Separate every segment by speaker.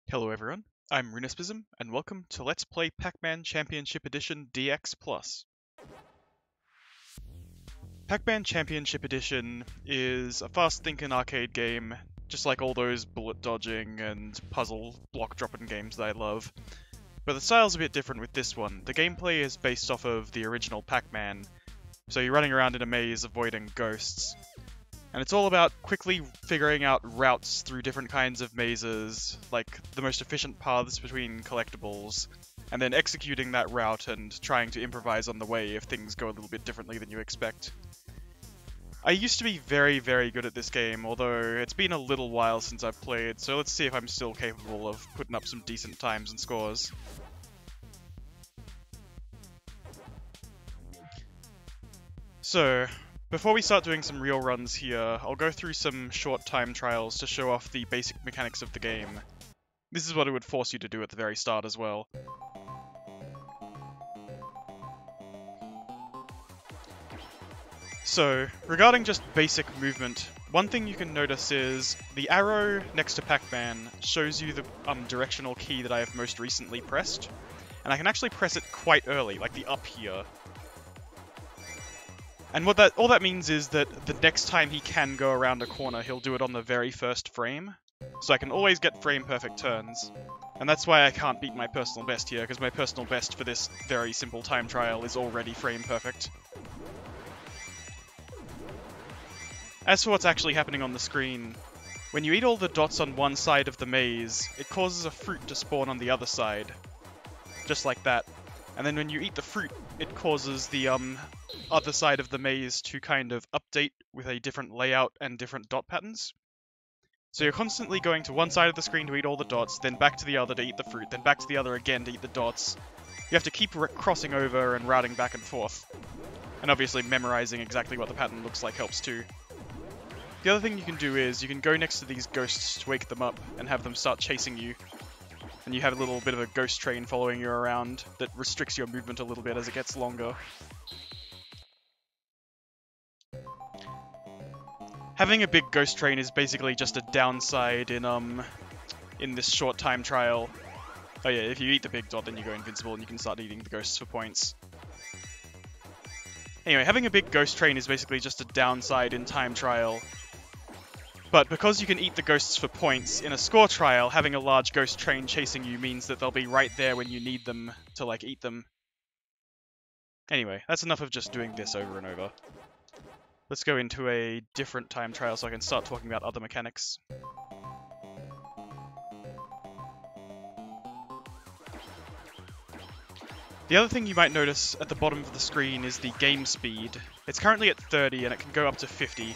Speaker 1: Hello everyone, I'm Runespism, and welcome to Let's Play Pac-Man Championship Edition DX+. Pac-Man Championship Edition is a fast-thinking arcade game, just like all those bullet dodging and puzzle block dropping games that I love. But the style's a bit different with this one. The gameplay is based off of the original Pac-Man, so you're running around in a maze avoiding ghosts. And it's all about quickly figuring out routes through different kinds of mazes, like the most efficient paths between collectibles, and then executing that route and trying to improvise on the way if things go a little bit differently than you expect. I used to be very good at this game, although it's been a little while since I've played, so let's see if I'm still capable of putting up some decent times and scores. So, before we start doing some real runs here, I'll go through some short time trials to show off the basic mechanics of the game. This is what it would force you to do at the very start as well. So, regarding just basic movement, one thing you can notice is the arrow next to Pac-Man shows you the directional key that I have most recently pressed, and I can actually press it quite early, like the up here. And all that means is that the next time he can go around a corner, he'll do it on the very first frame. So I can always get frame perfect turns. And that's why I can't beat my personal best here, because my personal best for this very simple time trial is already frame perfect. As for what's actually happening on the screen, when you eat all the dots on one side of the maze, it causes a fruit to spawn on the other side. Just like that. And then when you eat the fruit, it causes the other side of the maze to kind of update with a different layout and different dot patterns. So you're constantly going to one side of the screen to eat all the dots, then back to the other to eat the fruit, then back to the other again to eat the dots. You have to keep crossing over and routing back and forth. And obviously memorizing exactly what the pattern looks like helps too. The other thing you can do is you can go next to these ghosts to wake them up and have them start chasing you. And you have a little bit of a ghost train following you around that restricts your movement a little bit as it gets longer. Having a big ghost train is basically just a downside in this short time trial. Oh yeah, if you eat the big dot then you go invincible and you can start eating the ghosts for points. Anyway, having a big ghost train is basically just a downside in time trial. But because you can eat the ghosts for points, in a score trial, having a large ghost train chasing you means that they'll be right there when you need them to, like, eat them. Anyway, that's enough of just doing this over and over. Let's go into a different time trial so I can start talking about other mechanics. The other thing you might notice at the bottom of the screen is the game speed. It's currently at 30 and it can go up to 50.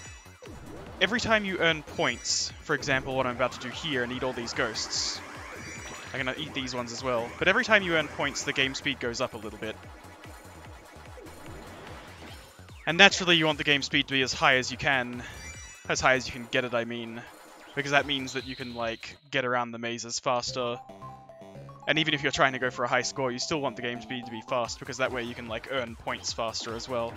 Speaker 1: Every time you earn points, for example what I'm about to do here and eat all these ghosts, I'm going to eat these ones as well, but every time you earn points the game speed goes up a little bit. And naturally you want the game speed to be as high as you can get it I mean, because that means that you can like get around the mazes faster. And even if you're trying to go for a high score, you still want the game speed to be fast, because that way you can like earn points faster as well.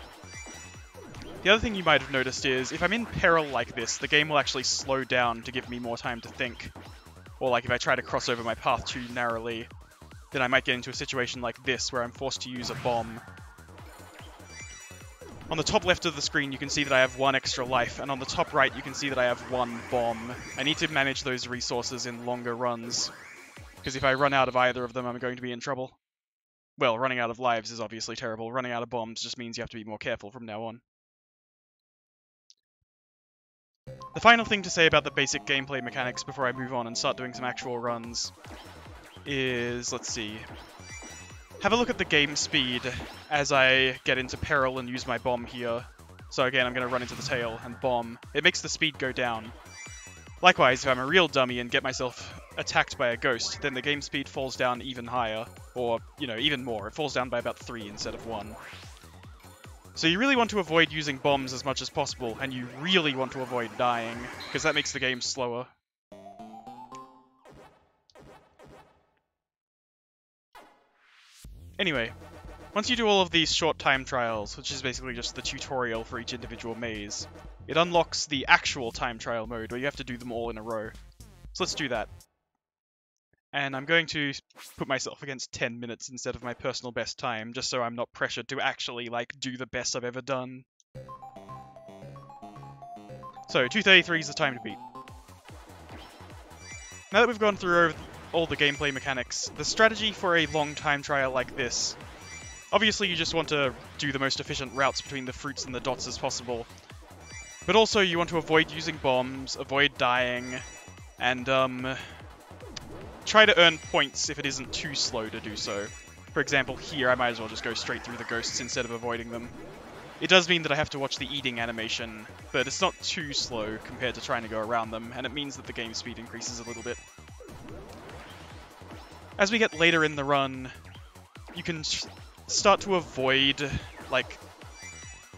Speaker 1: The other thing you might have noticed is, if I'm in peril like this, the game will actually slow down to give me more time to think. Or like if I try to cross over my path too narrowly, then I might get into a situation like this, where I'm forced to use a bomb. On the top left of the screen you can see that I have 1 extra life, and on the top right you can see that I have 1 bomb. I need to manage those resources in longer runs, because if I run out of either of them I'm going to be in trouble. Well, running out of lives is obviously terrible, running out of bombs just means you have to be more careful from now on. The final thing to say about the basic gameplay mechanics before I move on and start doing some actual runs is, let's see, have a look at the game speed as I get into peril and use my bomb here. So again, I'm going to run into the tail and bomb. It makes the speed go down. Likewise, if I'm a real dummy and get myself attacked by a ghost, then the game speed falls down even higher, or, you know, even more. It falls down by about 3 instead of 1. So you really want to avoid using bombs as much as possible, and you really want to avoid dying, because that makes the game slower. Anyway, once you do all of these short time trials, which is basically just the tutorial for each individual maze, it unlocks the actual time trial mode, where you have to do them all in a row. So let's do that. and I'm going to put myself against 10 minutes instead of my personal best time, just so I'm not pressured to actually, like, do the best I've ever done. So, 2:33 is the time to beat. Now that we've gone through all the gameplay mechanics, the strategy for a long time trial like this, obviously you just want to do the most efficient routes between the fruits and the dots as possible, but also you want to avoid using bombs, avoid dying, and try to earn points if it isn't too slow to do so. For example, here I might as well just go straight through the ghosts instead of avoiding them. It does mean that I have to watch the eating animation, but it's not too slow compared to trying to go around them, and it means that the game speed increases a little bit. As we get later in the run, you can start to avoid, like...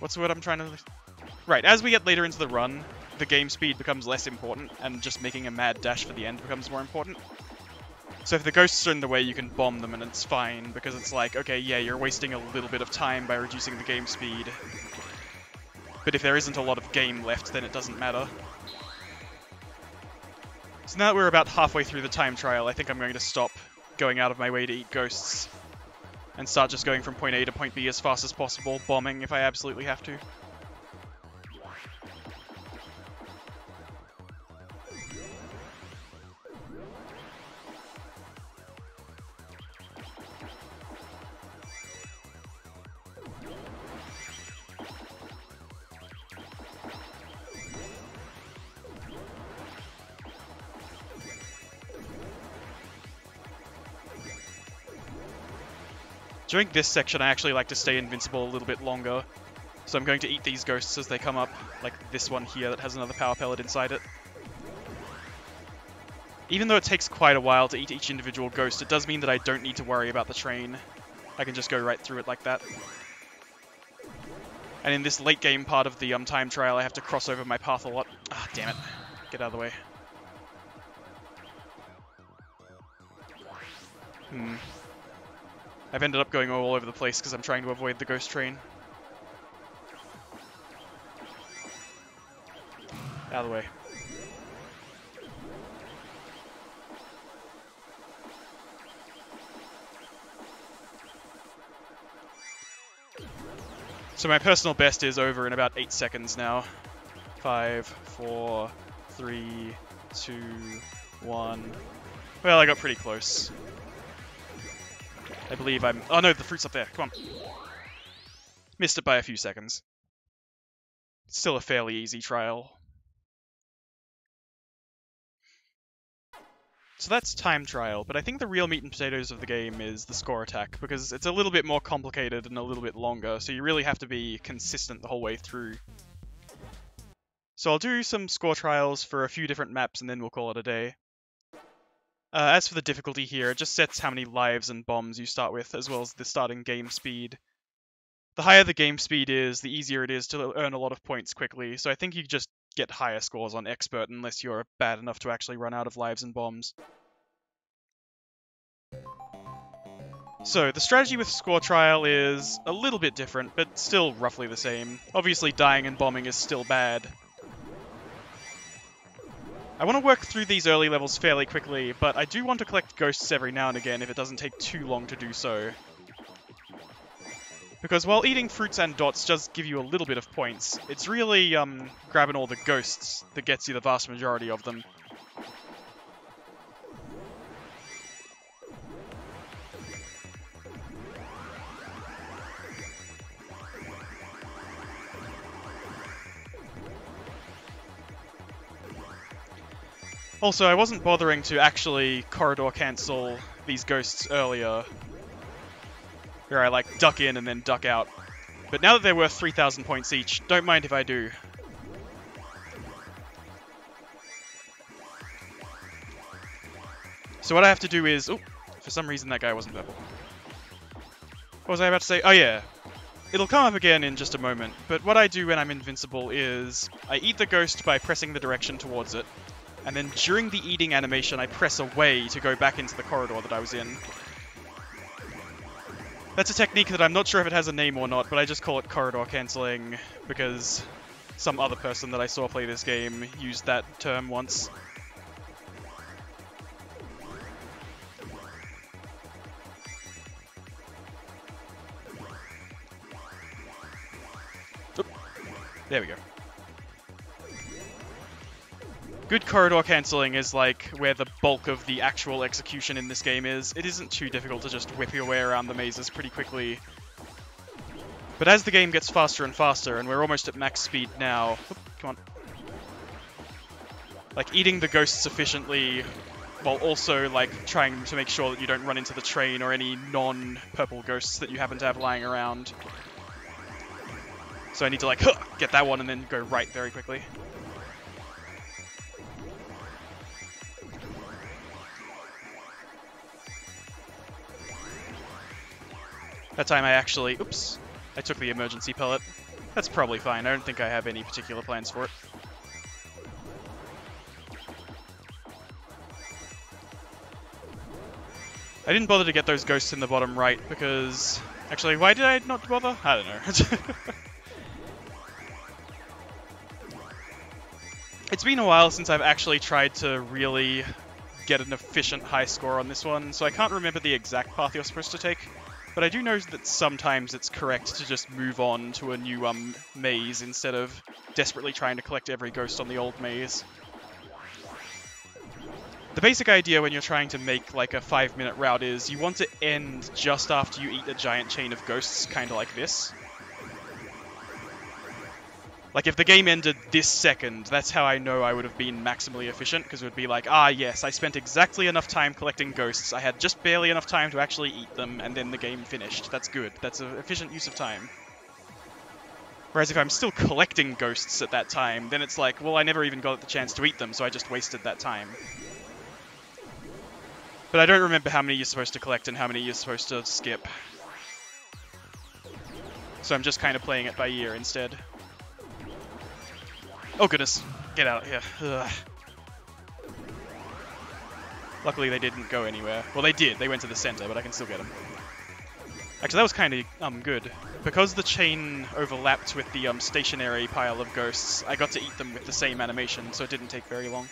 Speaker 1: What's the word I'm trying to... Right, as we get later into the run, the game speed becomes less important, and just making a mad dash for the end becomes more important. So if the ghosts are in the way, you can bomb them and it's fine, because it's like, okay, yeah, you're wasting a little bit of time by reducing the game speed. But if there isn't a lot of game left, then it doesn't matter. So now that we're about halfway through the time trial, I think I'm going to stop going out of my way to eat ghosts, and start just going from point A to point B as fast as possible, bombing if I absolutely have to. During this section, I actually like to stay invincible a little bit longer, so I'm going to eat these ghosts as they come up, like this one here that has another power pellet inside it. Even though it takes quite a while to eat each individual ghost, it does mean that I don't need to worry about the train. I can just go right through it like that. And in this late game part of the time trial, I have to cross over my path a lot. Ah, damn it. Get out of the way. I've ended up going all over the place because I'm trying to avoid the ghost train. Out of the way. So my personal best is over in about 8 seconds now. 5, 4, 3, 2, 1. Well, I got pretty close. I believe I'm... Oh no, the fruit's up there. Come on. Missed it by a few seconds. It's still a fairly easy trial. So that's time trial, but I think the real meat and potatoes of the game is the score attack, because it's a little bit more complicated and a little bit longer, so you really have to be consistent the whole way through. So I'll do some score trials for a few different maps and then we'll call it a day. As for the difficulty here, it just sets how many lives and bombs you start with, as well as the starting game speed. The higher the game speed is, the easier it is to earn a lot of points quickly, so I think you just get higher scores on Expert unless you're bad enough to actually run out of lives and bombs. So, the strategy with Score Trial is a little bit different, but still roughly the same. Obviously, dying and bombing is still bad. I want to work through these early levels fairly quickly, but I do want to collect ghosts every now and again if it doesn't take too long to do so. Because while eating fruits and dots does give you a little bit of points, it's really grabbing all the ghosts that gets you the vast majority of them. Also, I wasn't bothering to actually corridor cancel these ghosts earlier, where I like duck in and then duck out. But now that they're worth 3,000 points each, don't mind if I do. So what I have to do is... Oh, for some reason that guy wasn't purple. What was I about to say? Oh yeah. It'll come up again in just a moment, but what I do when I'm invincible is I eat the ghost by pressing the direction towards it, and then during the eating animation I press away to go back into the corridor that I was in. That's a technique that I'm not sure if it has a name or not, but I just call it corridor cancelling because some other person that I saw play this game used that term once. There we go. Good corridor cancelling is like where the bulk of the actual execution in this game is. It isn't too difficult to just whip your way around the mazes pretty quickly. But as the game gets faster and faster, and we're almost at max speed now... Oop, come on. Like, eating the ghosts efficiently, while also, like, trying to make sure that you don't run into the train or any non-purple ghosts that you happen to have lying around. So I need to, like, get that one and then go right very quickly. That time I actually... Oops. I took the emergency pellet. That's probably fine. I don't think I have any particular plans for it. I didn't bother to get those ghosts in the bottom right because... Actually, why did I not bother? I don't know. It's been a while since I've actually tried to really get an efficient high score on this one, so I can't remember the exact path you're supposed to take. But I do know that sometimes it's correct to just move on to a new maze instead of desperately trying to collect every ghost on the old maze. The basic idea when you're trying to make like a 5-minute route is you want to end just after you eat a giant chain of ghosts, kind of like this. Like, if the game ended this second, that's how I know I would have been maximally efficient, because it would be like, ah yes, I spent exactly enough time collecting ghosts, I had just barely enough time to actually eat them, and then the game finished. That's good. That's an efficient use of time. Whereas if I'm still collecting ghosts at that time, then it's like, well, I never even got the chance to eat them, so I just wasted that time. But I don't remember how many you're supposed to collect and how many you're supposed to skip. So I'm just kind of playing it by ear instead. Oh goodness, get out of here. Ugh. Luckily they didn't go anywhere. Well, they did, they went to the center, but I can still get them. Actually, that was kind of good. Because the chain overlapped with the stationary pile of ghosts, I got to eat them with the same animation, so it didn't take very long.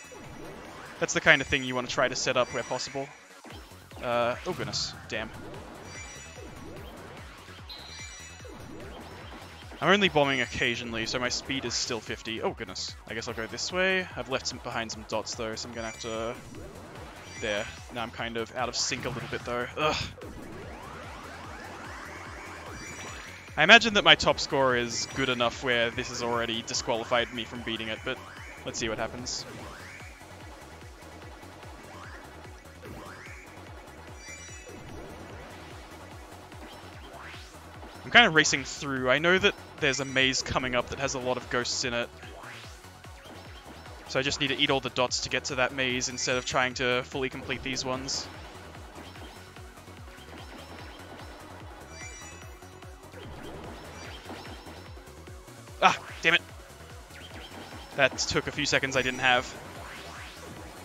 Speaker 1: That's the kind of thing you want to try to set up where possible. Oh goodness, damn. I'm only bombing occasionally, so my speed is still 50. Oh goodness. I guess I'll go this way. I've left behind some dots though, so I'm gonna have to... There. Now I'm kind of out of sync a little bit though. Ugh. I imagine that my top score is good enough where this has already disqualified me from beating it, but let's see what happens. I'm kind of racing through. I know that there's a maze coming up that has a lot of ghosts in it. So I just need to eat all the dots to get to that maze instead of trying to fully complete these ones. Ah, damn it. That took a few seconds I didn't have.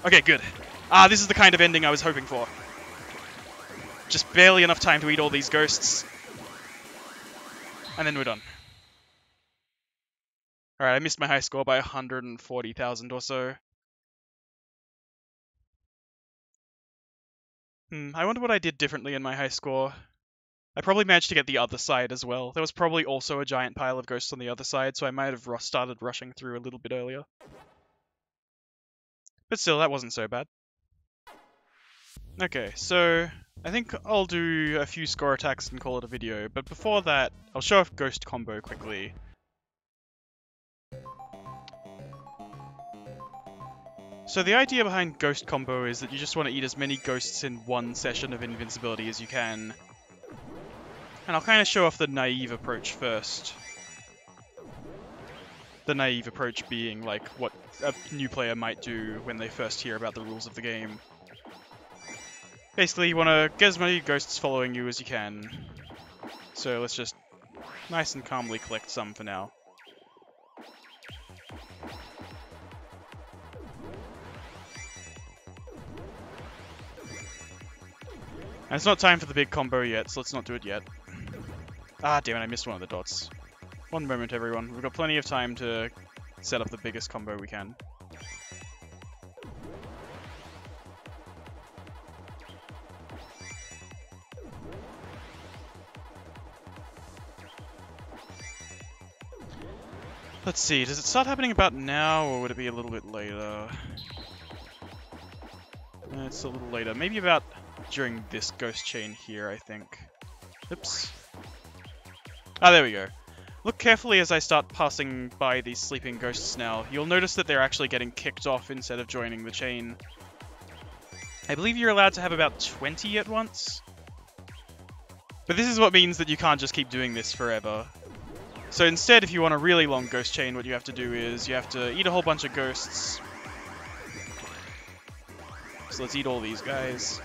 Speaker 1: Okay, good. Ah, this is the kind of ending I was hoping for. Just barely enough time to eat all these ghosts. And then we're done. Alright, I missed my high score by 140,000 or so. I wonder what I did differently in my high score. I probably managed to get the other side as well. There was probably also a giant pile of ghosts on the other side, so I might have started rushing through a little bit earlier. But still, that wasn't so bad. Okay, so I think I'll do a few score attacks and call it a video, but before that, I'll show off Ghost Combo quickly. So the idea behind Ghost Combo is that you just want to eat as many ghosts in one session of invincibility as you can. And I'll kind of show off the naive approach first. The naive approach being like what a new player might do when they first hear about the rules of the game. Basically, you want to get as many ghosts following you as you can. So let's just nice and calmly collect some for now. And it's not time for the big combo yet, so let's not do it yet. Ah, damn it, I missed one of the dots. One moment, everyone. We've got plenty of time to set up the biggest combo we can. Let's see, does it start happening about now, or would it be a little bit later? It's a little later. Maybe about during this ghost chain here, I think. Oops. Ah, there we go. Look carefully as I start passing by these sleeping ghosts now. You'll notice that they're actually getting kicked off instead of joining the chain. I believe you're allowed to have about 20 at once. But this is what means that you can't just keep doing this forever. So instead, if you want a really long ghost chain, what you have to do is you have to eat a whole bunch of ghosts. So let's eat all these guys.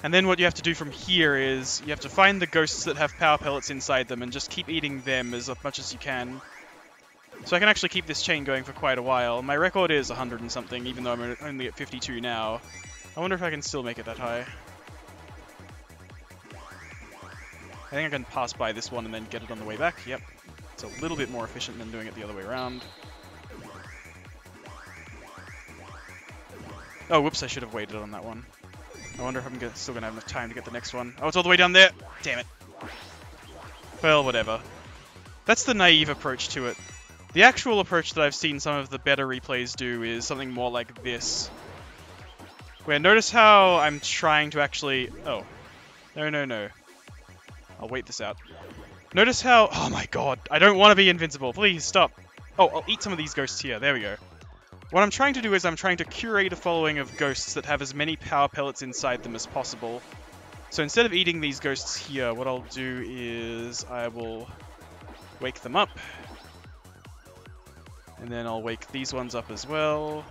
Speaker 1: And then what you have to do from here is you have to find the ghosts that have power pellets inside them and just keep eating them as much as you can. So I can actually keep this chain going for quite a while. My record is 100 and something, even though I'm only at 52 now. I wonder if I can still make it that high. I think I can pass by this one and then get it on the way back. Yep. It's a little bit more efficient than doing it the other way around. Oh, whoops, I should have waited on that one. I wonder if I'm still going to have enough time to get the next one. Oh, it's all the way down there! Damn it. Well, whatever. That's the naive approach to it. The actual approach that I've seen some of the better replays do is something more like this. Where notice how I'm trying to actually... Oh. No. I'll wait this out. Notice how... Oh my god, I don't want to be invincible. Please, stop. Oh, I'll eat some of these ghosts here. There we go. What I'm trying to do is I'm trying to curate a following of ghosts that have as many power pellets inside them as possible. So instead of eating these ghosts here, what I'll do is I will wake them up. And then I'll wake these ones up as well.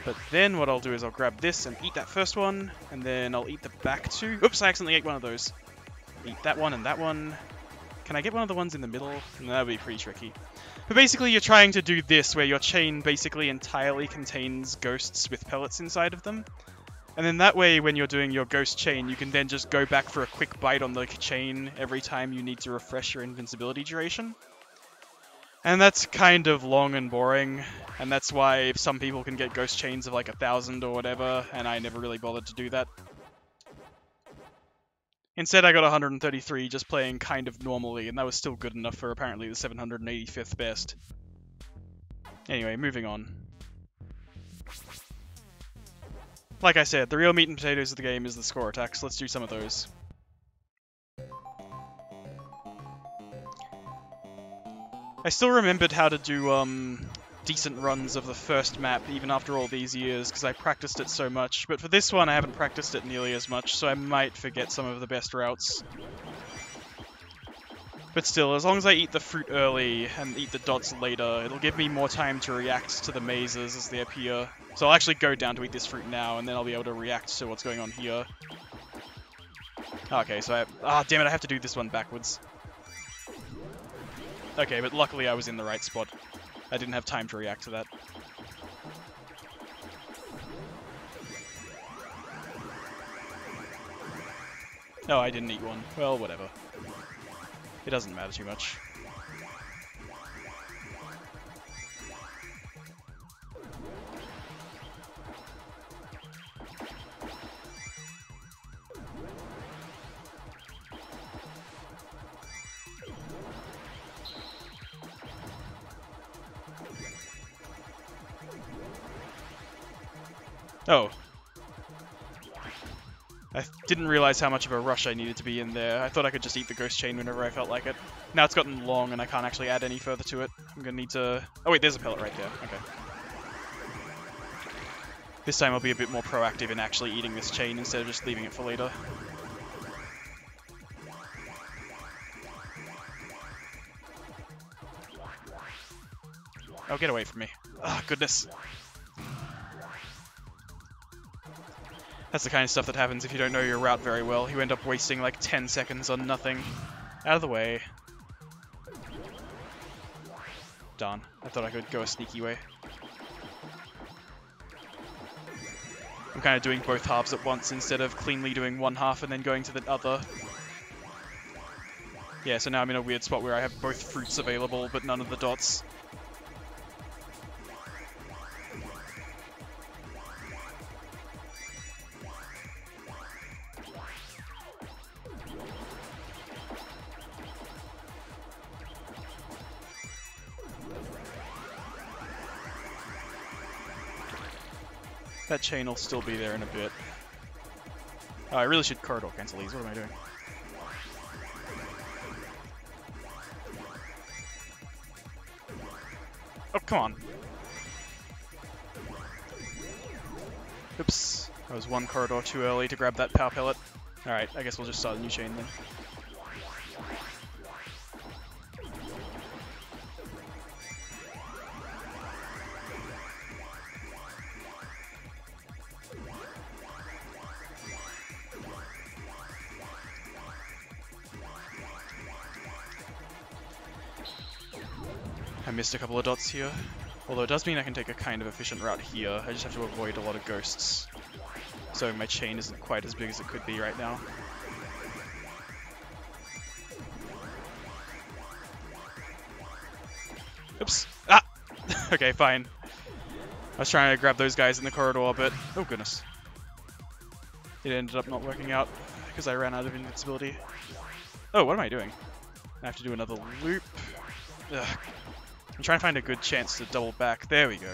Speaker 1: But then what I'll do is I'll grab this and eat that first one, and then I'll eat the back two. Oops, I accidentally ate one of those. Eat that one and that one. Can I get one of the ones in the middle? No, that would be pretty tricky. But basically you're trying to do this, where your chain basically entirely contains ghosts with pellets inside of them. And then that way, when you're doing your ghost chain, you can then just go back for a quick bite on the chain every time you need to refresh your invincibility duration. And that's kind of long and boring, and that's why some people can get ghost chains of like 1,000 or whatever, and I never really bothered to do that. Instead, I got 133 just playing kind of normally, and that was still good enough for apparently the 785th best. Anyway, moving on. Like I said, the real meat and potatoes of the game is the score attacks. Let's do some of those. I still remembered how to do decent runs of the first map, even after all these years, because I practiced it so much. But for this one, I haven't practiced it nearly as much, so I might forget some of the best routes. But still, as long as I eat the fruit early and eat the dots later, it'll give me more time to react to the mazes as they appear. So I'll actually go down to eat this fruit now, and then I'll be able to react to what's going on here. Okay, so damn it, I have to do this one backwards. Okay, but luckily I was in the right spot. I didn't have time to react to that. Oh, I didn't eat one. Well, whatever. It doesn't matter too much. Oh. I didn't realize how much of a rush I needed to be in there. I thought I could just eat the ghost chain whenever I felt like it. Now it's gotten long and I can't actually add any further to it. I'm gonna need to... Oh wait, there's a pellet right there. Okay. This time I'll be a bit more proactive in actually eating this chain instead of just leaving it for later. Oh, get away from me. Oh, goodness. That's the kind of stuff that happens if you don't know your route very well. You end up wasting like 10 seconds on nothing. Out of the way. Darn. I thought I could go a sneaky way. I'm kind of doing both halves at once instead of cleanly doing one half and then going to the other. Yeah, so now I'm in a weird spot where I have both fruits available but none of the dots. That chain will still be there in a bit. Oh, I really should corridor cancel these. What am I doing? Oh, come on. Oops. I was one corridor too early to grab that power pellet. Alright, I guess we'll just start a new chain then. I missed a couple of dots here. Although it does mean I can take a kind of efficient route here. I just have to avoid a lot of ghosts. So my chain isn't quite as big as it could be right now. Oops. Ah! Okay, fine. I was trying to grab those guys in the corridor, but... oh goodness. It ended up not working out because I ran out of invincibility. Oh, what am I doing? I have to do another loop. Ugh. I'm trying to find a good chance to double back. There we go.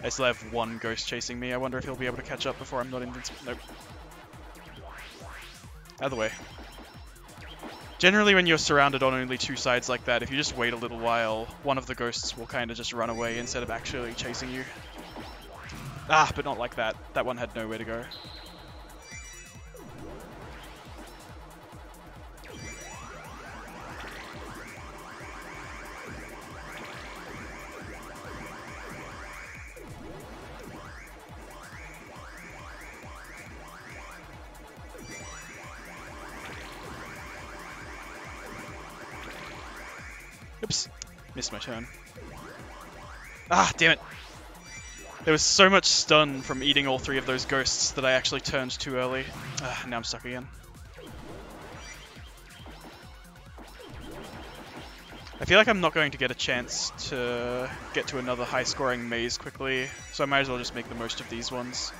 Speaker 1: I still have one ghost chasing me. I wonder if he'll be able to catch up before I'm not invincible. Nope. Other way. Generally, when you're surrounded on only two sides like that, if you just wait a little while, one of the ghosts will kind of just run away instead of actually chasing you. Ah, but not like that. That one had nowhere to go. Oops, missed my turn. Ah, damn it. There was so much stun from eating all three of those ghosts that I actually turned too early. Ah, now I'm stuck again. I feel like I'm not going to get a chance to get to another high-scoring maze quickly, so I might as well just make the most of these ones.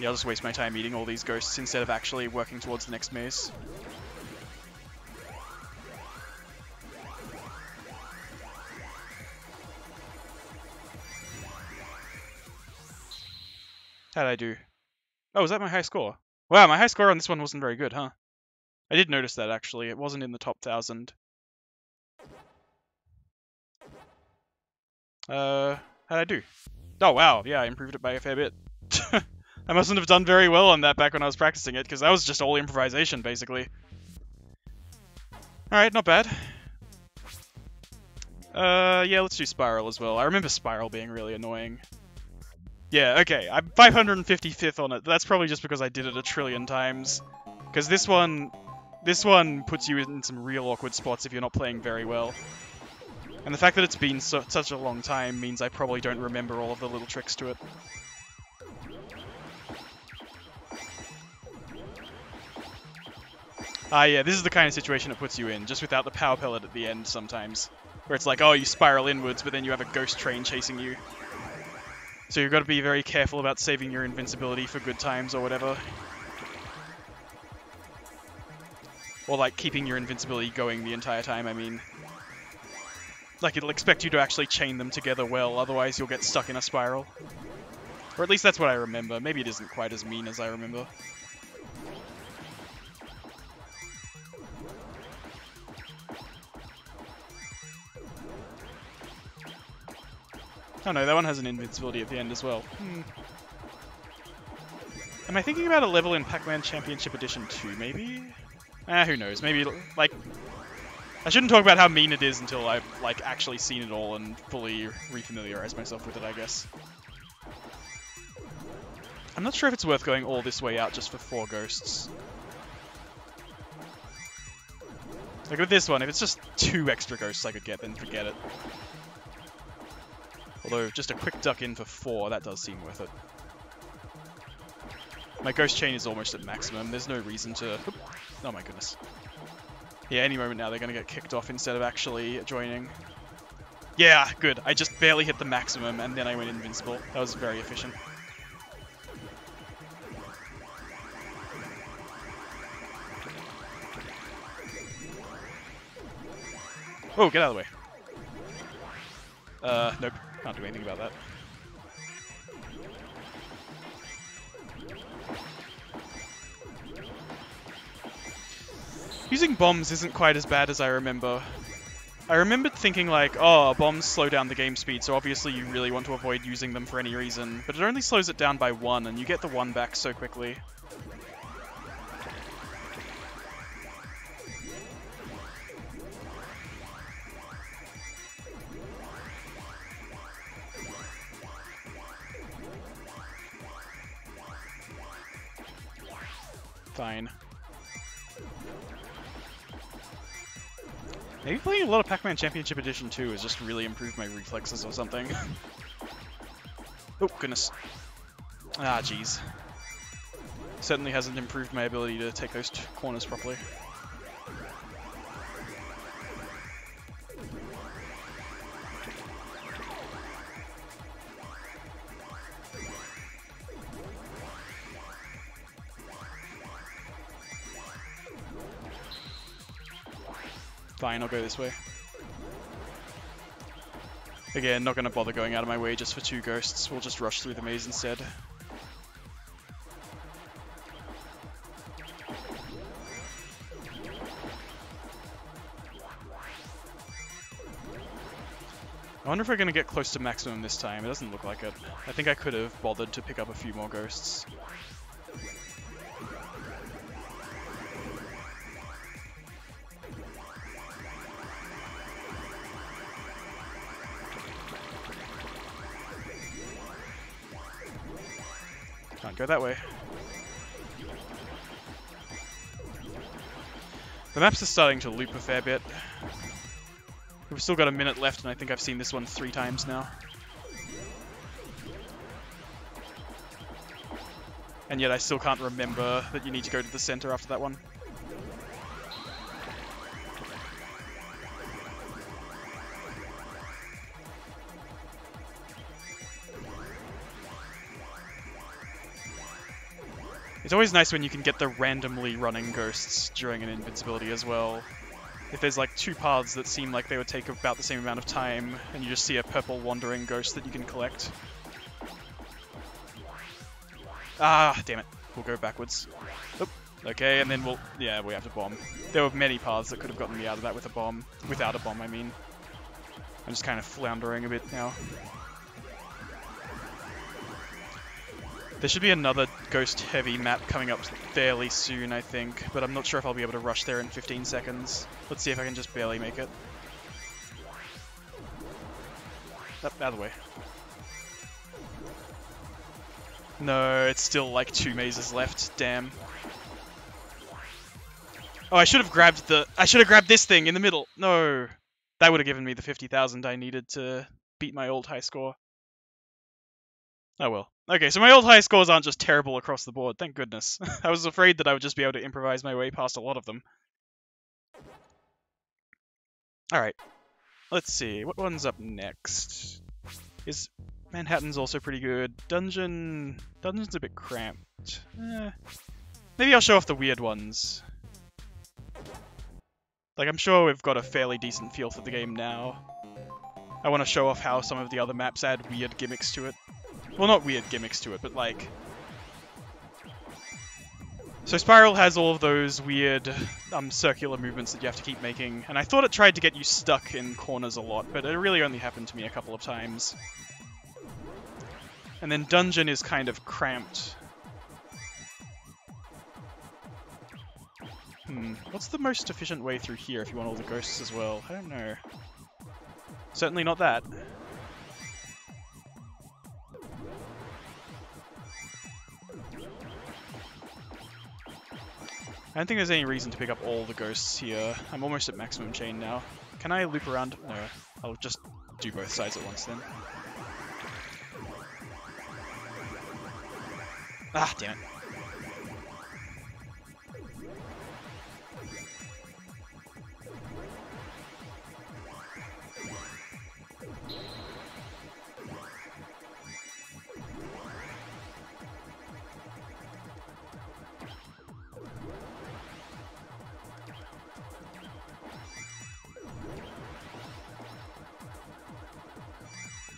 Speaker 1: Yeah, I'll just waste my time eating all these ghosts instead of actually working towards the next maze. How'd I do? Oh, was that my high score? Wow, my high score on this one wasn't very good, huh? I did notice that, actually. It wasn't in the top 1,000. How'd I do? Oh, wow. Yeah, I improved it by a fair bit. I mustn't have done very well on that back when I was practicing it, because that was just all improvisation, basically. Alright, not bad. Yeah, let's do Spiral as well. I remember Spiral being really annoying. Yeah, okay, I'm 555th on it. That's probably just because I did it a trillion times. Because this one puts you in some real awkward spots if you're not playing very well. And the fact that it's been such a long time means I probably don't remember all of the little tricks to it. Ah, yeah, this is the kind of situation it puts you in, just without the power pellet at the end sometimes. Where it's like, oh, you spiral inwards, but then you have a ghost train chasing you. So you've got to be very careful about saving your invincibility for good times or whatever. Or like keeping your invincibility going the entire time, I mean. Like it'll expect you to actually chain them together well, otherwise you'll get stuck in a spiral. Or at least that's what I remember. Maybe it isn't quite as mean as I remember. Oh no, that one has an invincibility at the end as well. Am I thinking about a level in Pac-Man Championship Edition 2, maybe? Who knows, maybe, like... I shouldn't talk about how mean it is until I've, like, actually seen it all and fully refamiliarized myself with it, I guess. I'm not sure if it's worth going all this way out just for 4 ghosts. Like with this one, if it's just 2 extra ghosts I could get, then forget it. Although, just a quick duck in for 4, that does seem worth it. My ghost chain is almost at maximum, there's no reason to... Oh my goodness. Yeah, any moment now they're going to get kicked off instead of actually joining. Yeah, good. I just barely hit the maximum and then I went invincible. That was very efficient. Whoa, get out of the way. Nope. Can't do anything about that. Using bombs isn't quite as bad as I remember. I remembered thinking like, oh, bombs slow down the game speed, so obviously you really want to avoid using them for any reason, but it only slows it down by 1, and you get the 1 back so quickly. Fine. Maybe playing a lot of Pac-Man Championship Edition 2 has just really improved my reflexes or something. Oh, goodness. Ah, jeez. Certainly hasn't improved my ability to take those corners properly. Fine, I'll go this way. Again, not gonna bother going out of my way just for 2 ghosts. We'll just rush through the maze instead. I wonder if we're gonna get close to maximum this time. It doesn't look like it. I think I could have bothered to pick up a few more ghosts. Can't go that way. The maps are starting to loop a fair bit. We've still got a minute left, and I think I've seen this one 3 times now. And yet I still can't remember that you need to go to the center after that one. It's always nice when you can get the randomly running ghosts during an invincibility as well. If there's like 2 paths that seem like they would take about the same amount of time, and you just see a purple wandering ghost that you can collect. Ah, damn it. We'll go backwards. Oop. Okay, and then we'll... yeah, we have to bomb. There were many paths that could have gotten me out of that with a bomb. Without a bomb, I mean. I'm just kind of floundering a bit now. There should be another ghost-heavy map coming up fairly soon, I think, but I'm not sure if I'll be able to rush there in 15 seconds. Let's see if I can just barely make it. Out of the way. No, it's still like 2 mazes left, damn. Oh, I should have grabbed this thing in the middle. No. That would have given me the 50,000 I needed to beat my old high score. Oh well. Okay, so my old high scores aren't just terrible across the board, thank goodness. I was afraid that I would just be able to improvise my way past a lot of them. Alright, let's see, what one's up next? Manhattan's also pretty good. Dungeon's a bit cramped. Maybe I'll show off the weird ones. Like, I'm sure we've got a fairly decent feel for the game now. I want to show off how some of the other maps add weird gimmicks to it. Well, not weird gimmicks to it, but like... So Spiral has all of those weird circular movements that you have to keep making, and I thought it tried to get you stuck in corners a lot, but it really only happened to me a couple of times. And then Dungeon is kind of cramped. What's the most efficient way through here if you want all the ghosts as well? I don't know. Certainly not that. I don't think there's any reason to pick up all the ghosts here. I'm almost at maximum chain now. Can I loop around? No. I'll just do both sides at once then. Ah, damn it.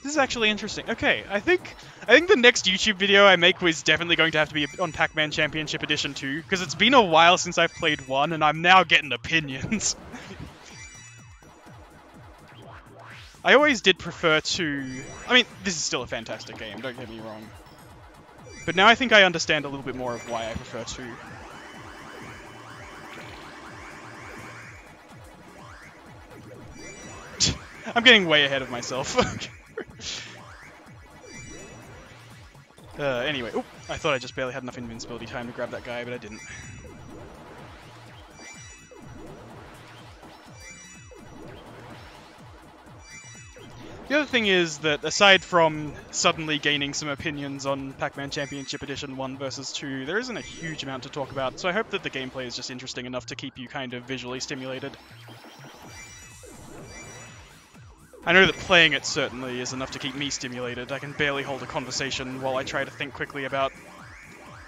Speaker 1: This is actually interesting. Okay, I think the next YouTube video I make was definitely going to have to be on Pac-Man Championship Edition 2, because it's been a while since I've played 1, and I'm now getting opinions. I always did prefer 2... I mean, this is still a fantastic game, don't get me wrong. But now I think I understand a little bit more of why I prefer 2. I'm getting way ahead of myself. Anyway, oop, I thought I just barely had enough invincibility time to grab that guy, but I didn't. The other thing is that, aside from suddenly gaining some opinions on Pac-Man Championship Edition 1 versus 2, there isn't a huge amount to talk about, so I hope that the gameplay is just interesting enough to keep you kind of visually stimulated. I know that playing it certainly is enough to keep me stimulated. I can barely hold a conversation while I try to think quickly about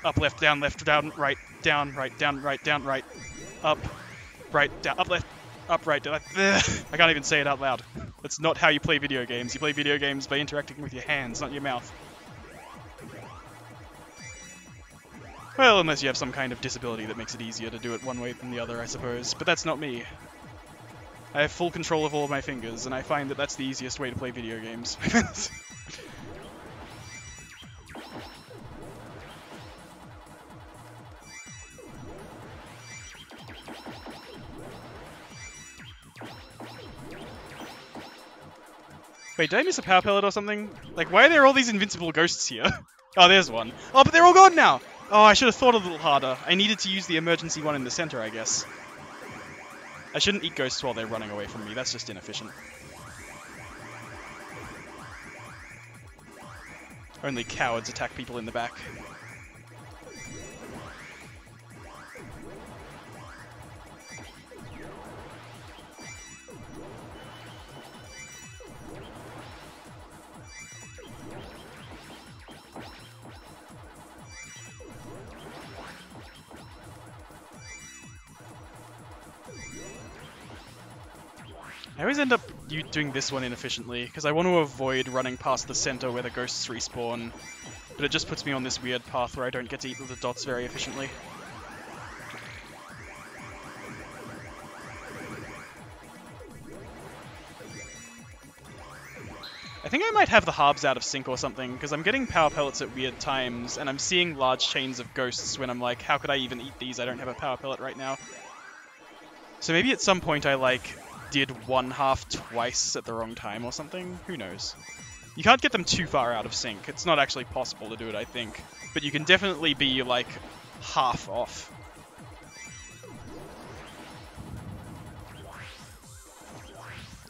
Speaker 1: up, left, down, right, down, right, down, right, down, right, up, right, down, up, left, up, right, down. I can't even say it out loud. That's not how you play video games. You play video games by interacting with your hands, not your mouth. Well, unless you have some kind of disability that makes it easier to do it one way than the other, I suppose. But that's not me. I have full control of all of my fingers, and I find that that's the easiest way to play video games. Wait, did I miss a power pellet or something? Like, why are there all these invincible ghosts here? Oh, there's one. Oh, but they're all gone now! Oh, I should have thought a little harder. I needed to use the emergency one in the center, I guess. I shouldn't eat ghosts while they're running away from me, that's just inefficient. Only cowards attack people in the back. I always end up doing this one inefficiently, because I want to avoid running past the center where the ghosts respawn, but it just puts me on this weird path where I don't get to eat the dots very efficiently. I think I might have the harbs out of sync or something, because I'm getting power pellets at weird times, and I'm seeing large chains of ghosts when I'm like, how could I even eat these? I don't have a power pellet right now. So maybe at some point I, like, did one half twice at the wrong time or something? Who knows? You can't get them too far out of sync. It's not actually possible to do it, I think. But you can definitely be, like, half off.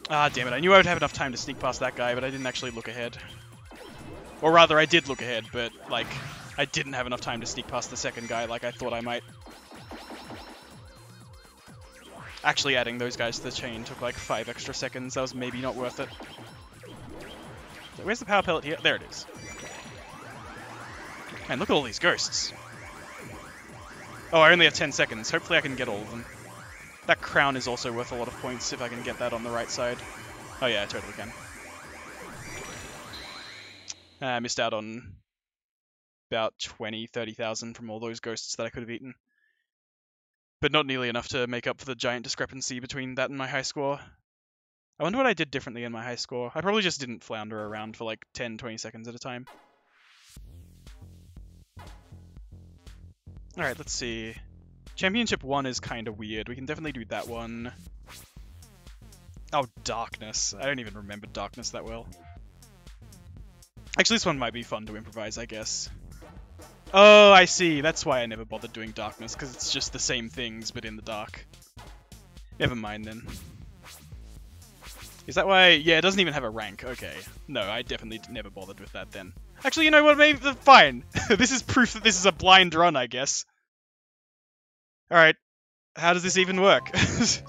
Speaker 1: Ah, damn it. I knew I would have enough time to sneak past that guy, but I didn't actually look ahead. Or rather, I did look ahead, but, like, I didn't have enough time to sneak past the second guy like I thought I might. Actually adding those guys to the chain took like 5 extra seconds. That was maybe not worth it. So where's the power pellet here? There it is. Man, look at all these ghosts. Oh, I only have 10 seconds. Hopefully I can get all of them. That crown is also worth a lot of points if I can get that on the right side. Oh yeah, I totally can. I missed out on about 20, 30,000 from all those ghosts that I could have eaten. But not nearly enough to make up for the giant discrepancy between that and my high score. I wonder what I did differently in my high score. I probably just didn't flounder around for like 10, 20 seconds at a time. Alright, let's see. Championship 1 is kind of weird. We can definitely do that one. Oh, Darkness. I don't even remember Darkness that well. Actually, this one might be fun to improvise, I guess. Oh, I see. That's why I never bothered doing Darkness, because it's just the same things, but in the dark. Never mind, then. Is that why... Yeah, it doesn't even have a rank. Okay. No, I definitely never bothered with that, then. Actually, you know what? Maybe... Fine. This is proof that this is a blind run, I guess. Alright. How does this even work? So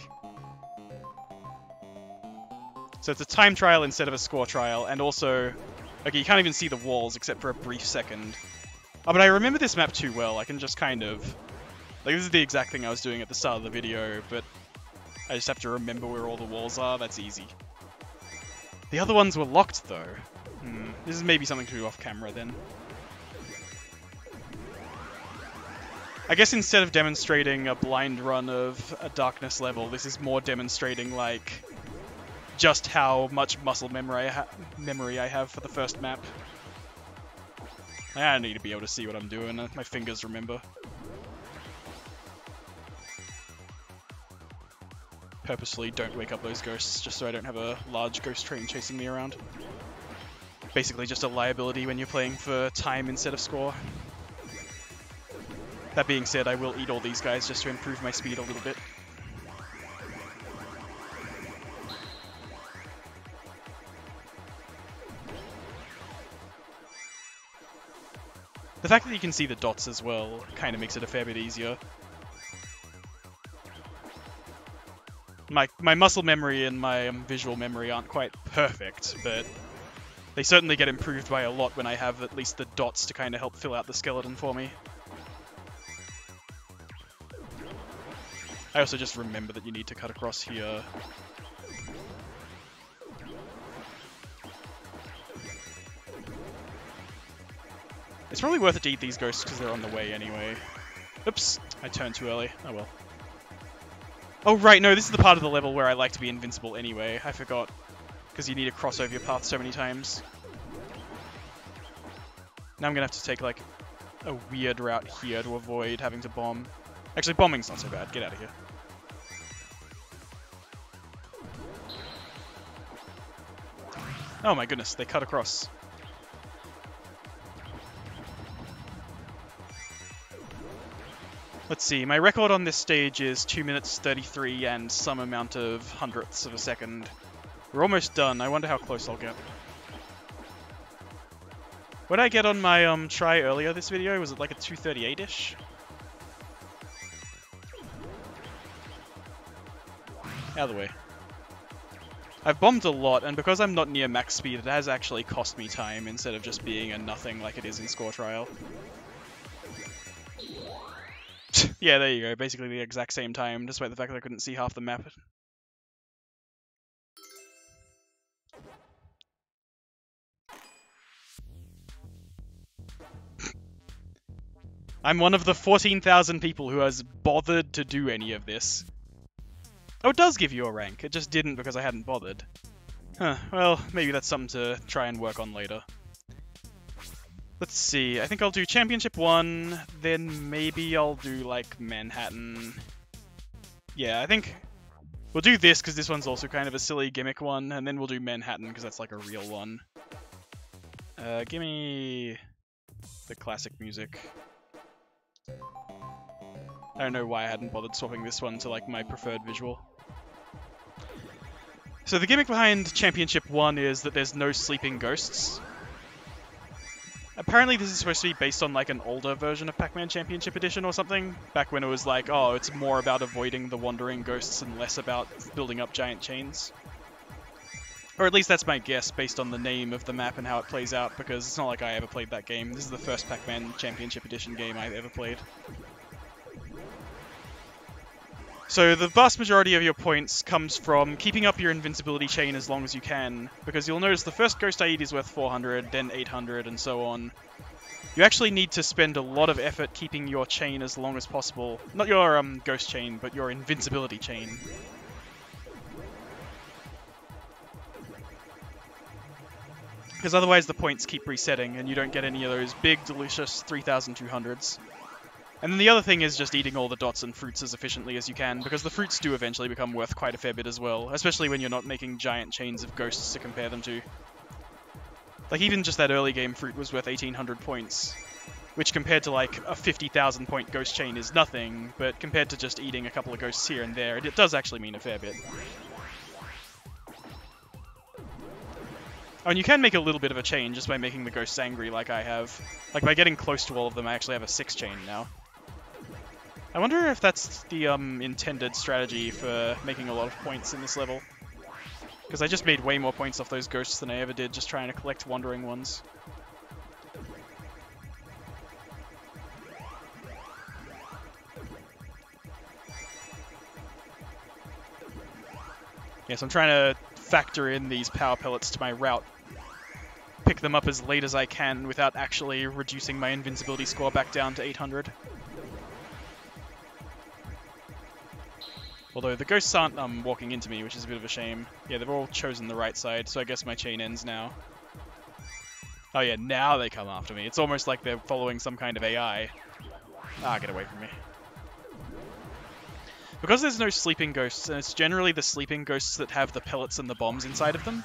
Speaker 1: it's a time trial instead of a score trial, and also... Okay, you can't even see the walls except for a brief second. Oh, but I remember this map too well. I can just kind of... Like, this is the exact thing I was doing at the start of the video, but I just have to remember where all the walls are. That's easy. The other ones were locked, though. This is maybe something to do off camera then. I guess instead of demonstrating a blind run of a darkness level, this is more demonstrating, like, just how much muscle memory I have for the first map. I need to be able to see what I'm doing. My fingers remember. Purposefully don't wake up those ghosts, just so I don't have a large ghost train chasing me around. Basically just a liability when you're playing for time instead of score. That being said, I will eat all these guys just to improve my speed a little bit. The fact that you can see the dots as well kind of makes it a fair bit easier. My muscle memory and my visual memory aren't quite perfect, but they certainly get improved by a lot when I have at least the dots to kind of help fill out the skeleton for me. I also just remember that you need to cut across here. It's probably worth it to eat these ghosts because they're on the way anyway. Oops, I turned too early. Oh well. Oh right, no, this is the part of the level where I like to be invincible anyway. I forgot. Because you need to cross over your path so many times. Now I'm gonna have to take like a weird route here to avoid having to bomb. Actually, bombing's not so bad. Get out of here. Oh my goodness, they cut across. Let's see, my record on this stage is 2 minutes 33 and some amount of hundredths of a second. We're almost done. I wonder how close I'll get. What did I get on my try earlier this video? Was it like a 238-ish? Out of the way. I've bombed a lot, and because I'm not near max speed, it has actually cost me time instead of just being a nothing like it is in Score Trial. Yeah, there you go. Basically the exact same time, despite the fact that I couldn't see half the map. I'm one of the 14,000 people who has bothered to do any of this. Oh, it does give you a rank. It just didn't because I hadn't bothered. Huh, well, maybe that's something to try and work on later. Let's see, I think I'll do Championship 1, then maybe I'll do, like, Manhattan. Yeah, I think we'll do this because this one's also kind of a silly gimmick one, and then we'll do Manhattan because that's, like, a real one. Give me the classic music. I don't know why I hadn't bothered swapping this one to, like, my preferred visual. So the gimmick behind Championship 1 is that there's no sleeping ghosts. Apparently this is supposed to be based on like an older version of Pac-Man Championship Edition or something, back when it was like, oh, it's more about avoiding the wandering ghosts and less about building up giant chains. Or at least that's my guess, based on the name of the map and how it plays out, because it's not like I ever played that game. This is the first Pac-Man Championship Edition game I've ever played. So the vast majority of your points comes from keeping up your invincibility chain as long as you can, because you'll notice the first ghost I eat is worth 400, then 800, and so on. You actually need to spend a lot of effort keeping your chain as long as possible. Not your ghost chain, but your invincibility chain. Because otherwise the points keep resetting, and you don't get any of those big, delicious 3,200s. And then the other thing is just eating all the dots and fruits as efficiently as you can, because the fruits do eventually become worth quite a fair bit as well, especially when you're not making giant chains of ghosts to compare them to. Like, even just that early game fruit was worth 1,800 points, which compared to, like, a 50,000 point ghost chain is nothing, but compared to just eating a couple of ghosts here and there, it does actually mean a fair bit. Oh, and you can make a little bit of a chain just by making the ghosts angry like I have. Like, by getting close to all of them, I actually have a 6 chain now. I wonder if that's the intended strategy for making a lot of points in this level. Because I just made way more points off those ghosts than I ever did just trying to collect wandering ones. Yes, I'm trying to factor in these power pellets to my route. pick them up as late as I can without actually reducing my invincibility score back down to 800. Although the ghosts aren't walking into me, which is a bit of a shame. Yeah, they've all chosen the right side, so I guess my chain ends now. Oh yeah, now they come after me. It's almost like they're following some kind of AI. Ah, get away from me. Because there's no sleeping ghosts, and it's generally the sleeping ghosts that have the pellets and the bombs inside of them,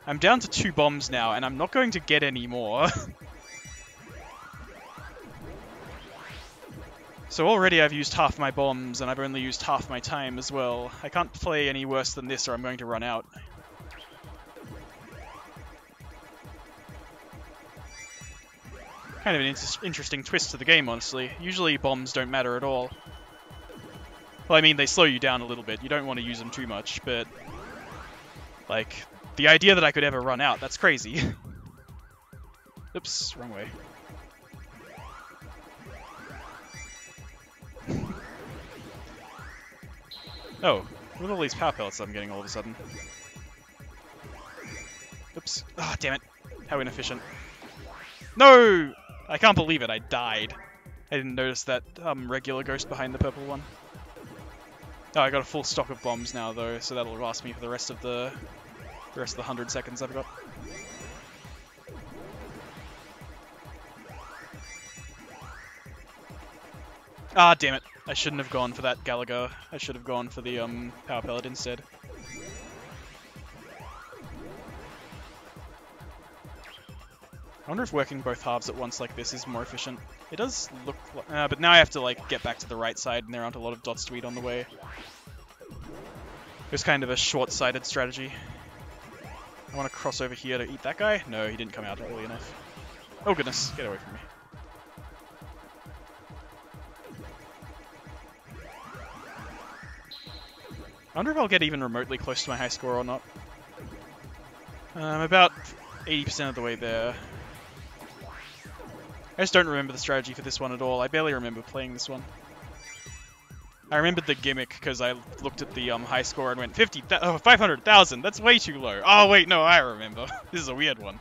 Speaker 1: I'm down to 2 bombs now, and I'm not going to get any more. So already I've used half my bombs, and I've only used half my time as well. I can't play any worse than this, or I'm going to run out. Kind of an interesting twist to the game, honestly. Usually bombs don't matter at all. Well, I mean, they slow you down a little bit. You don't want to use them too much, but... like, the idea that I could ever run out, that's crazy. Oops, wrong way. Oh, look at all these power pellets I'm getting all of a sudden. Oops. Ah, oh, damn it. How inefficient. No! I can't believe it, I died. I didn't notice that regular ghost behind the purple one. Oh, I got a full stock of bombs now, though, so that'll last me for the rest of the 100 seconds I've got. Ah, damn it. I shouldn't have gone for that Gallagher. I should have gone for the power pellet instead. I wonder if working both halves at once like this is more efficient. It does look like... but now I have to like get back to the right side, and there aren't a lot of dots to eat on the way. It was kind of a short-sighted strategy. I want to cross over here to eat that guy? No, he didn't come out early enough. Oh goodness, get away from me. I wonder if I'll get even remotely close to my high score or not. I'm about 80% of the way there. I just don't remember the strategy for this one at all. I barely remember playing this one. I remembered the gimmick because I looked at the high score and went 500,000. That's way too low. Oh wait, no, I remember. This is a weird one.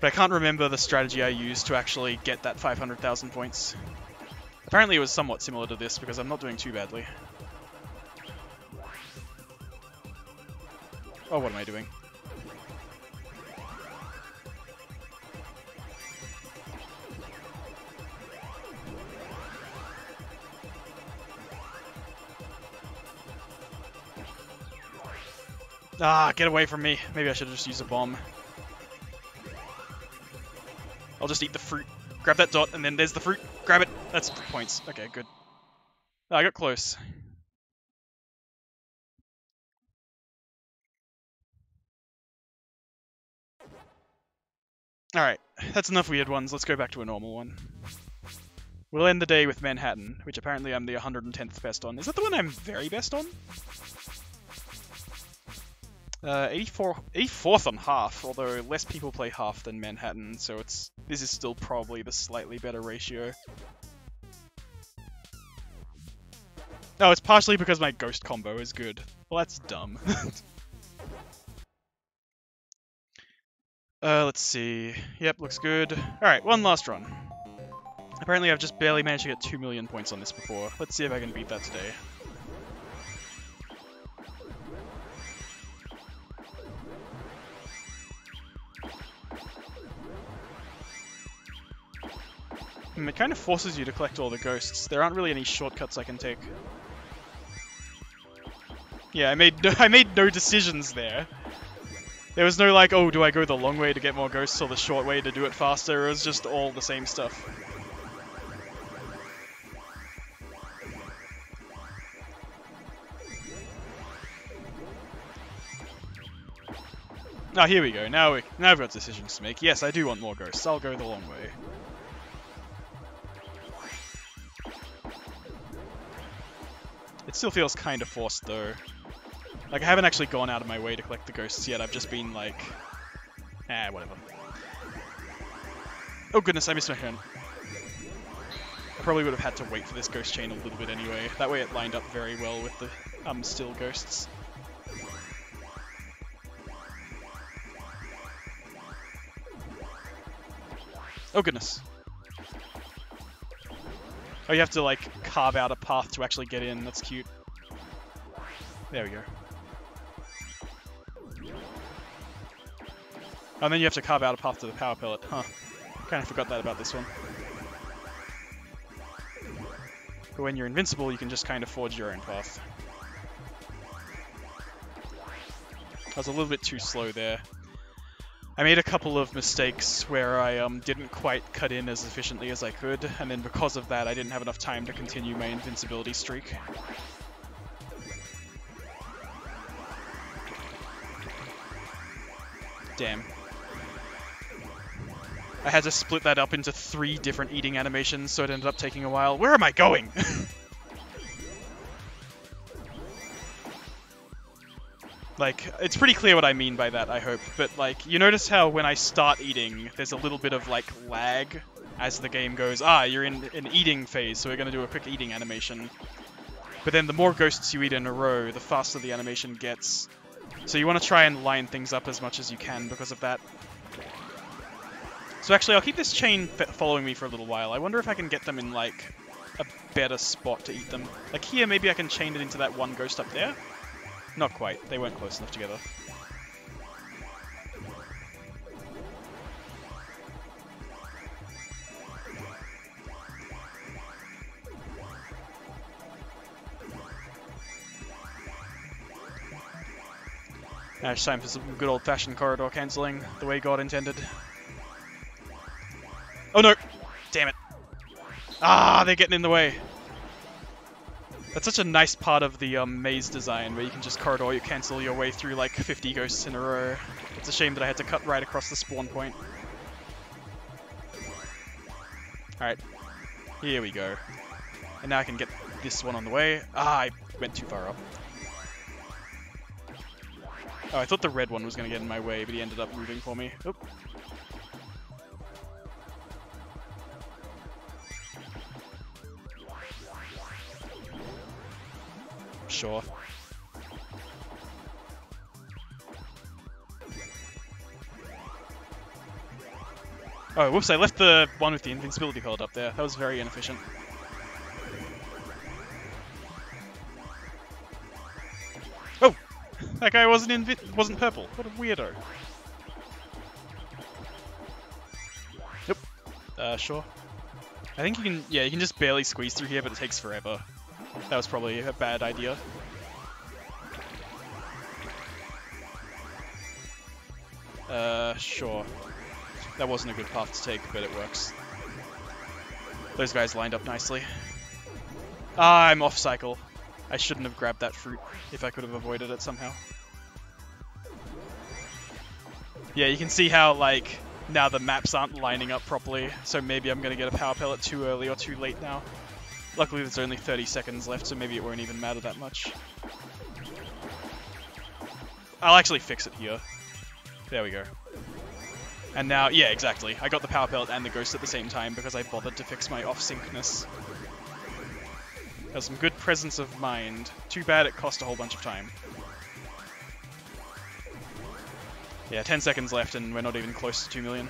Speaker 1: But I can't remember the strategy I used to actually get that 500,000 points. Apparently it was somewhat similar to this because I'm not doing too badly. Oh, what am I doing? Ah, get away from me. Maybe I should have just used a bomb. I'll just eat the fruit. Grab that dot, and then there's the fruit. Grab it. That's points. Okay, good. Oh, I got close. Alright, that's enough weird ones. Let's go back to a normal one. We'll end the day with Manhattan, which apparently I'm the 110th best on. Is that the one I'm very best on? 84th on half, although less people play half than Manhattan, so this is still probably the slightly better ratio. Oh, it's partially because my ghost combo is good. Well, that's dumb. Let's see. Yep, looks good. Alright, one last run. Apparently I've just barely managed to get 2 million points on this before. Let's see if I can beat that today. It kind of forces you to collect all the ghosts. There aren't really any shortcuts I can take. Yeah, I made no decisions there. There was no like, oh, do I go the long way to get more ghosts or the short way to do it faster? It was just all the same stuff. Ah, here we go. Now I've got decisions to make. Yes, I do want more ghosts. I'll go the long way. It still feels kind of forced, though. Like, I haven't actually gone out of my way to collect the ghosts yet. I've just been like... whatever. Oh goodness, I missed my turn. I probably would have had to wait for this ghost chain a little bit anyway. That way it lined up very well with the still ghosts. Oh, goodness. Oh, you have to, like, carve out a path to actually get in. That's cute. There we go. Oh, and then you have to carve out a path to the power pellet. Huh. Kind of forgot that about this one. But when you're invincible, you can just kind of forge your own path. I was a little bit too slow there. I made a couple of mistakes where I didn't quite cut in as efficiently as I could, and then because of that I didn't have enough time to continue my invincibility streak. Damn. I had to split that up into 3 different eating animations, so it ended up taking a while. Where am I going? Like, it's pretty clear what I mean by that, I hope. But, like, you notice how when I start eating, there's a little bit of, like, lag as the game goes, you're in an eating phase, so we're going to do a quick eating animation. But then the more ghosts you eat in a row, the faster the animation gets. So you want to try and line things up as much as you can because of that. So actually, I'll keep this chain following me for a little while. I wonder if I can get them in, like, a better spot to eat them. Like here, maybe I can chain it into that one ghost up there. Not quite. They weren't close enough together. Now it's time for some good old-fashioned corridor cancelling, the way God intended. Oh no! Damn it. They're getting in the way. That's such a nice part of the maze design, where you can just corridor cancel your way through like 50 ghosts in a row. It's a shame that I had to cut right across the spawn point. Alright, here we go. And now I can get this one on the way. I went too far up. Oh, I thought the red one was going to get in my way, but he ended up moving for me. Oop. Sure. Oh, whoops, I left the one with the invincibility pellet up there. That was very inefficient. Oh! That guy wasn't purple. What a weirdo. Yep. Sure. I think you can, yeah, you can just barely squeeze through here, but it takes forever. That was probably a bad idea. Sure. That wasn't a good path to take, but it works. Those guys lined up nicely. I'm off cycle. I shouldn't have grabbed that fruit if I could have avoided it somehow. Yeah, you can see how, like, now the maps aren't lining up properly, so maybe I'm going to get a power pellet too early or too late now. Luckily there's only 30 seconds left, so maybe it won't even matter that much. I'll actually fix it here. There we go. And now, yeah, exactly. I got the power pellet and the ghost at the same time because I bothered to fix my off-syncness. Has some good presence of mind. Too bad it cost a whole bunch of time. Yeah, 10 seconds left and we're not even close to 2 million.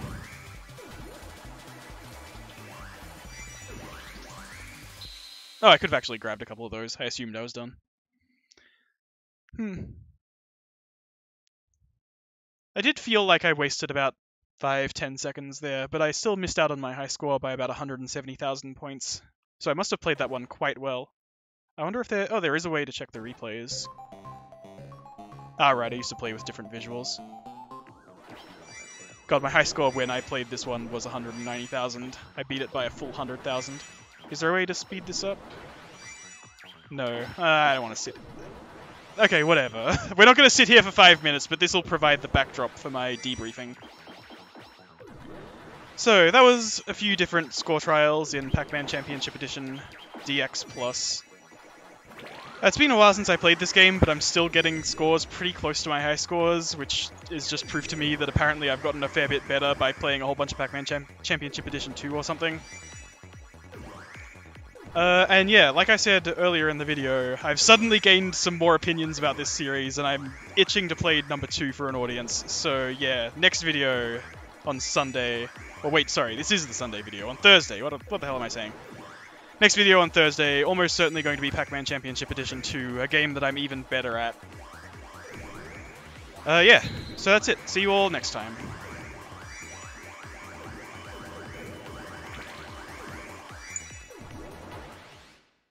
Speaker 1: Oh, I could have actually grabbed a couple of those. I assumed I was done. I did feel like I wasted about 5-10 seconds there, but I still missed out on my high score by about 170,000 points. So I must have played that one quite well. I wonder if there is a way to check the replays. Ah, right, I used to play with different visuals. God, my high score when I played this one was 190,000. I beat it by a full 100,000. Is there a way to speed this up? No, I don't want to sit. Okay, whatever. We're not going to sit here for 5 minutes, but this will provide the backdrop for my debriefing. So, that was a few different score trials in Pac-Man Championship Edition DX+. It's been a while since I played this game, but I'm still getting scores pretty close to my high scores, which is just proof to me that apparently I've gotten a fair bit better by playing a whole bunch of Pac-Man Championship Edition 2 or something. And yeah, like I said earlier in the video, I've suddenly gained some more opinions about this series, and I'm itching to play number 2 for an audience. So yeah, next video, on Sunday. Oh wait, sorry, this is the Sunday video. On Thursday, what the hell am I saying? Next video on Thursday, almost certainly going to be Pac-Man Championship Edition 2, a game that I'm even better at. Yeah, so that's it. See you all next time.